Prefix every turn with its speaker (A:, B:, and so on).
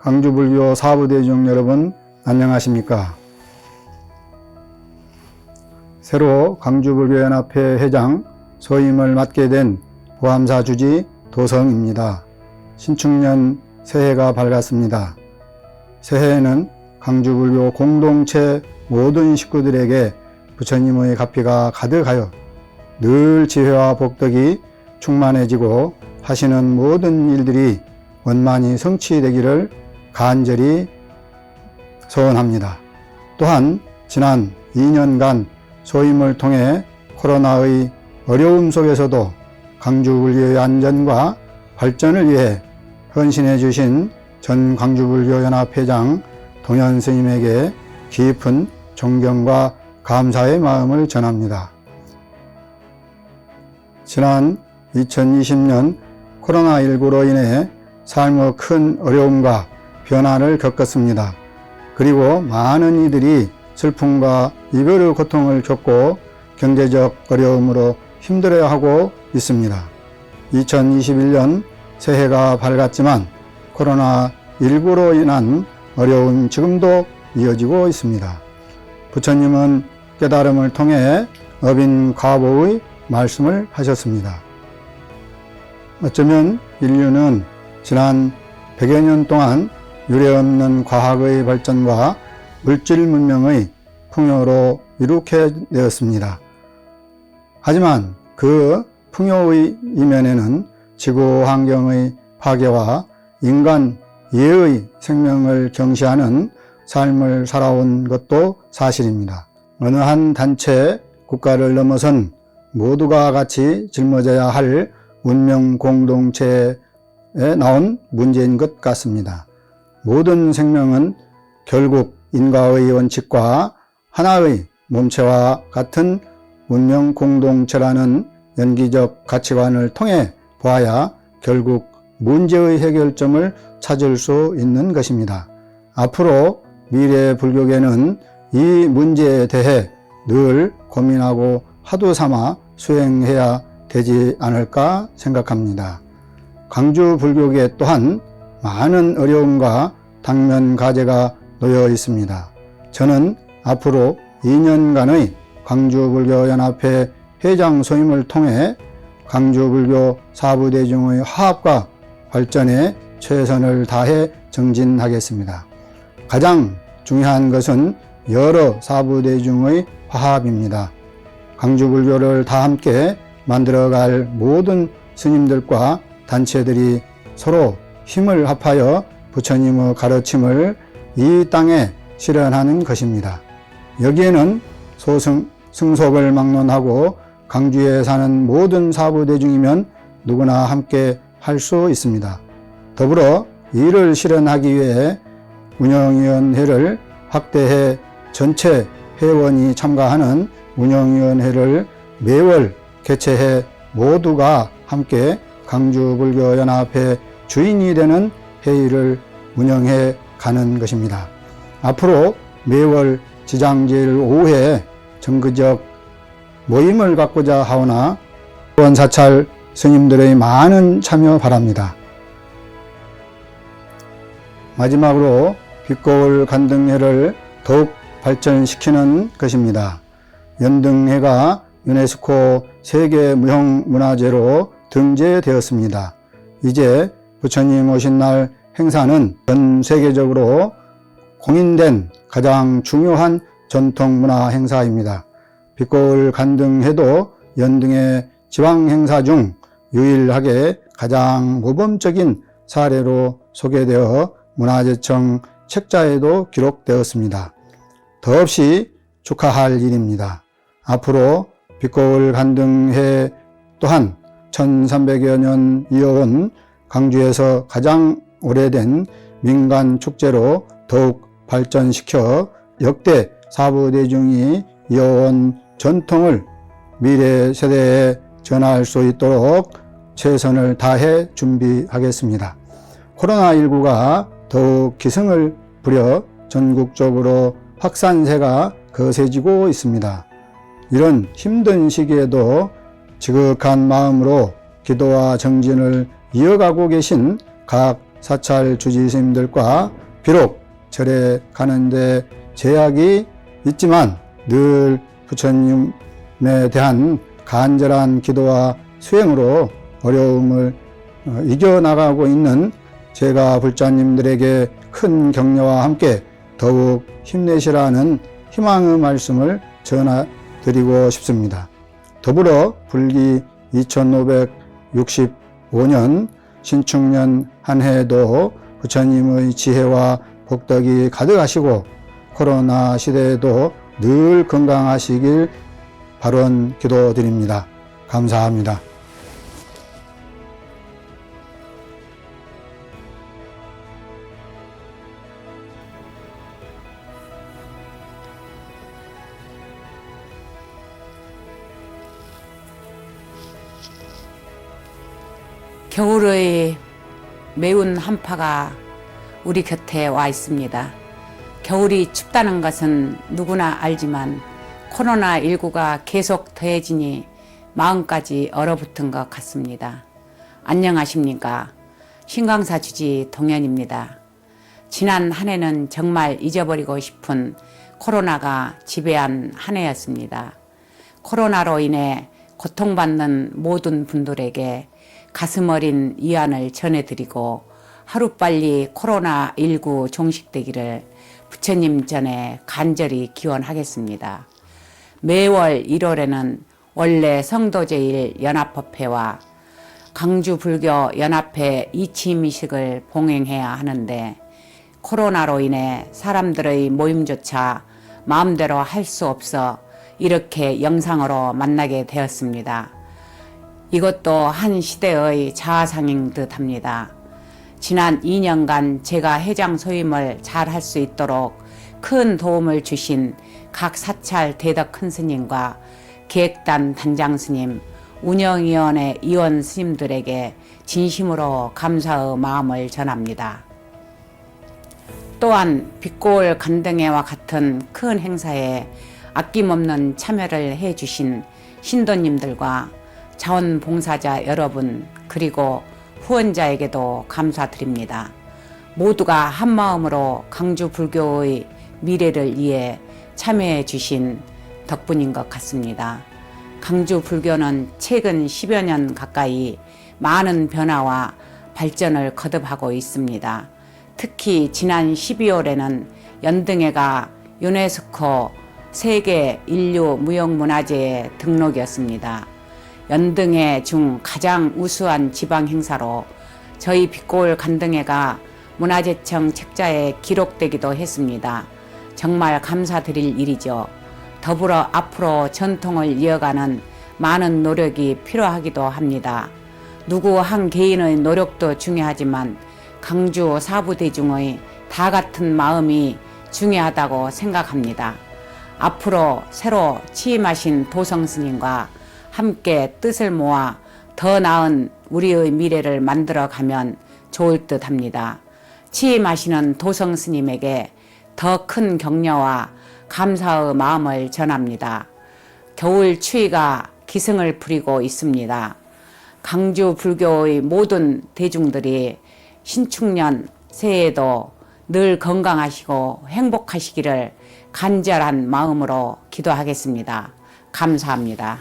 A: 광주불교 사부대중 여러분 안녕하십니까? 새로 광주불교연합회 회장 소임을 맡게 된 보암사 주지 도성입니다. 신축년 새해가 밝았습니다. 새해에는 광주불교 공동체 모든 식구들에게 부처님의 가피가 가득하여 늘 지혜와 복덕이 충만해지고 하시는 모든 일들이 원만히 성취되기를 간절히 소원합니다. 또한 지난 2년간 소임을 통해 코로나의 어려움 속에서도 광주불교의 안전과 발전을 위해 헌신해 주신 전 광주불교연합회장 동현 스님에게 깊은 존경과 감사의 마음을 전합니다. 지난 2020년 코로나19로 인해 삶의 큰 어려움과 변화를 겪었습니다. 그리고 많은 이들이 슬픔과 이별의 고통을 겪고 경제적 어려움으로 힘들어하고 있습니다. 2021년 새해가 밝았지만 코로나19로 인한 어려움 지금도 이어지고 있습니다. 부처님은 깨달음을 통해 어빈 과보의 말씀을 하셨습니다. 어쩌면 인류는 지난 100여 년 동안 유례없는 과학의 발전과 물질 문명의 풍요로 이룩해 내었습니다. 하지만 그 풍요의 이면에는 지구 환경의 파괴와 인간 예의 생명을 경시하는 삶을 살아온 것도 사실입니다. 어느 한 단체, 국가를 넘어선 모두가 같이 짊어져야 할 운명 공동체에 나온 문제인 것 같습니다. 모든 생명은 결국 인과의 원칙과 하나의 몸체와 같은 운명 공동체라는 연기적 가치관을 통해 보아야 결국 문제의 해결점을 찾을 수 있는 것입니다. 앞으로 미래 불교계는 이 문제에 대해 늘 고민하고 화두 삼아 수행해야 되지 않을까 생각합니다. 광주 불교계 또한 많은 어려움과 당면 과제가 놓여 있습니다. 저는 앞으로 2년간의 광주불교연합회 회장 소임을 통해 광주불교 사부대중의 화합과 발전에 최선을 다해 정진하겠습니다. 가장 중요한 것은 여러 사부대중의 화합입니다. 광주불교를 다 함께 만들어갈 모든 스님들과 단체들이 서로 힘을 합하여 부처님의 가르침을 이 땅에 실현하는 것입니다. 여기에는 승속을 막론하고 광주에 사는 모든 사부대중이면 누구나 함께 할 수 있습니다. 더불어 이를 실현하기 위해 운영위원회를 확대해 전체 회원이 참가하는 운영위원회를 매월 개최해 모두가 함께 광주불교연합회 주인이 되는 회의를 운영해 가는 것입니다. 앞으로 매월 지장제일 오후에 정기적 모임을 갖고자 하오나 원사찰 스님들의 많은 참여 바랍니다. 마지막으로 빛거울 간등회를 더욱 발전시키는 것입니다. 연등회가 유네스코 세계무형문화재로 등재되었습니다. 이제 부처님 오신 날 행사는 전 세계적으로 공인된 가장 중요한 전통문화 행사입니다. 빛거울 간등회도 연등회 지방행사 중 유일하게 가장 모범적인 사례로 소개되어 문화재청 책자에도 기록되었습니다. 더없이 축하할 일입니다. 앞으로 빛거울 간등회 또한 1300여 년 이어온 광주에서 가장 오래된 민간 축제로 더욱 발전시켜 역대 사부대중이 이어온 전통을 미래 세대에 전할 수 있도록 최선을 다해 준비하겠습니다. 코로나19가 더욱 기승을 부려 전국적으로 확산세가 거세지고 있습니다. 이런 힘든 시기에도 지극한 마음으로 기도와 정진을 이어가고 계신 각 사찰 주지 스님들과 비록 절에 가는데 제약이 있지만 늘 부처님에 대한 간절한 기도와 수행으로 어려움을 이겨나가고 있는 제가 불자님들에게 큰 격려와 함께 더욱 힘내시라는 희망의 말씀을 전해드리고 싶습니다. 더불어 불기 2565년 신축년 한 해에도 부처님의 지혜와 복덕이 가득하시고 코로나 시대에도 늘 건강하시길 발원 기도드립니다. 감사합니다.
B: 겨울의 매운 한파가 우리 곁에 와 있습니다. 겨울이 춥다는 것은 누구나 알지만 코로나19가 계속 더해지니 마음까지 얼어붙은 것 같습니다. 안녕하십니까? 신강사 주지 동현입니다. 지난 한 해는 정말 잊어버리고 싶은 코로나가 지배한 한 해였습니다. 코로나로 인해 고통받는 모든 분들에게 가슴 어린 위안을 전해드리고 하루빨리 코로나19 종식되기를 부처님 전에 간절히 기원하겠습니다. 매월 1월에는 원래 성도제일 연합법회와 강주불교연합회 이치미식을 봉행해야 하는데 코로나로 인해 사람들의 모임조차 마음대로 할 수 없어 이렇게 영상으로 만나게 되었습니다. 이것도 한 시대의 자아상인 듯 합니다. 지난 2년간 제가 회장 소임을 잘 할 수 있도록 큰 도움을 주신 각 사찰 대덕 큰 스님과 기획단 단장 스님, 운영위원회 위원 스님들에게 진심으로 감사의 마음을 전합니다. 또한 빛골 간등회와 같은 큰 행사에 아낌없는 참여를 해주신 신도님들과 자원봉사자 여러분 그리고 후원자에게도 감사드립니다. 모두가 한마음으로 강주 불교의 미래를 위해 참여해 주신 덕분인 것 같습니다. 강주 불교는 최근 10여 년 가까이 많은 변화와 발전을 거듭하고 있습니다. 특히 지난 12월에는 연등회가 유네스코 세계 인류 무형문화재에 등록이었습니다. 연등회 중 가장 우수한 지방 행사로 저희 빛골 간등회가 문화재청 책자에 기록되기도 했습니다. 정말 감사드릴 일이죠. 더불어 앞으로 전통을 이어가는 많은 노력이 필요하기도 합니다. 누구 한 개인의 노력도 중요하지만 강주 사부대중의 다 같은 마음이 중요하다고 생각합니다. 앞으로 새로 취임하신 도성스님과 함께 뜻을 모아 더 나은 우리의 미래를 만들어가면 좋을 듯 합니다. 취임하시는 도성스님에게 더 큰 격려와 감사의 마음을 전합니다. 겨울 추위가 기승을 부리고 있습니다. 강주 불교의 모든 대중들이 신축년 새해에도 늘 건강하시고 행복하시기를 간절한 마음으로 기도하겠습니다. 감사합니다.